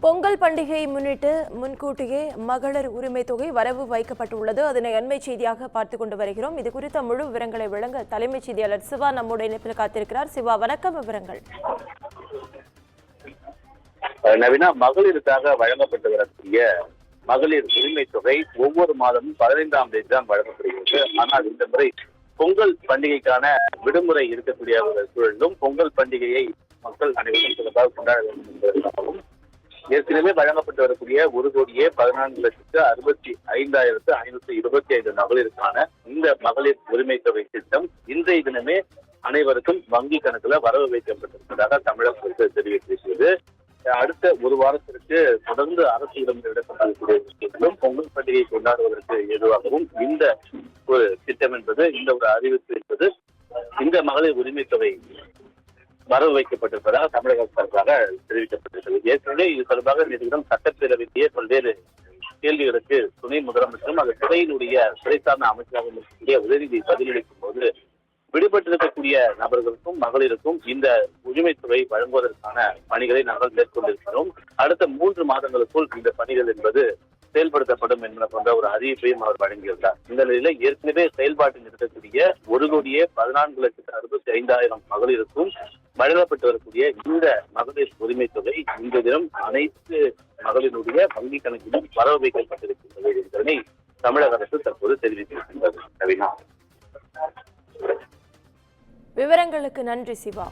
பொங்கல் பண்டிகையை முன்னிட்டு முன்கூட்டியே மகளிர் உரிமை தொகை வரவு வைக்கப்பட்டுள்ளது. அதனை அண்மை செய்தியாக பார்த்துக் கொண்டு வருகிறோம். இது குறித்த முழு விவரங்களை வழங்க தலைமைச் செய்தியாளர் சிவா நம்முடைய இணைப்பில் காத்திருக்கிறார். சிவா, வணக்கம். விவரங்கள். நவீனா, மகளிருக்காக வழங்கப்பட்டு வரக்கூடிய மகளிர் உரிமை தொகை ஒவ்வொரு மாதமும் 15ஆம் தேதி தான் வழங்கப்படுகிறது. ஆனால் இந்த முறை பொங்கல் பண்டிகைக்கான விடுமுறை இருக்கக்கூடிய ஒரு சூழலும் பொங்கல் பண்டிகையை மக்கள் அனைவரும் சிறப்பாக கொண்டாட வேண்டும் என்பதற்காகவும் ஏற்கனவே வழங்கப்பட்டு வரக்கூடிய 1,14,65,525 மகளிருக்கான இந்த மகளிர் உரிமை தொகை திட்டம் இன்றைய தினமே அனைவருக்கும் வங்கி கணக்குல வரவு வைக்கப்பட்டிருப்பதாக தமிழக அரசு தெரிவித்திருக்கிறது. அடுத்த ஒரு வாரத்திற்கு தொடர்ந்து அரசிடம் எடுக்கப்படக்கூடிய விஷயங்களும் பொங்கல் பண்டிகை கொண்டாடுவதற்கு ஏதுவாகவும் இந்த ஒரு திட்டம் என்பது, இந்த ஒரு அறிவிப்பு என்பது இந்த மகளிர் உரிமை தொகை வரவு வைக்கப்பட்டிருப்பதாக தமிழக அரசாக தெரிவிக்கப்பட்டிருக்கிறது. ஏற்கனவே இது தொடர்பாக நேற்று சட்டப்பேரவையிலேயே பல்வேறு கேள்விகளுக்கு துணை முதலமைச்சரும் அந்த துறையினுடைய துறை சார்ந்த அமைச்சராக இருக்கக்கூடிய உதயநிதி பதிலளிக்கும் போது விடுபட்டிருக்கக்கூடிய நபர்களுக்கும் மகளிருக்கும் இந்த உரிமை தொகை வழங்குவதற்கான பணிகளை நாங்கள் மேற்கொண்டிருக்கிறோம். அடுத்த 3 மாதங்களுக்குள் இந்த பணிகள் என்பது செயல்படுத்தப்படும் என்ற போன்ற ஒரு அறிவிப்பையும் அவர் வழங்கியிருந்தார். இந்த நிலையில ஏற்கனவே செயல்பாட்டில் இருக்கக்கூடிய 1,14,65,000 மகளிருக்கும் வழங்கப்பட்டு வரக்கூடிய இந்த மகளிர் உரிமை தொகை இந்த தினம் அனைத்து மகளிருடைய வங்கி கணக்கிலும் வரவு வைக்கப்பட்டிருக்கின்றது என்பதனை தமிழக அரசு தற்போது தெரிவித்திருக்கின்றது. விவரங்களுக்கு நன்றி சிவா.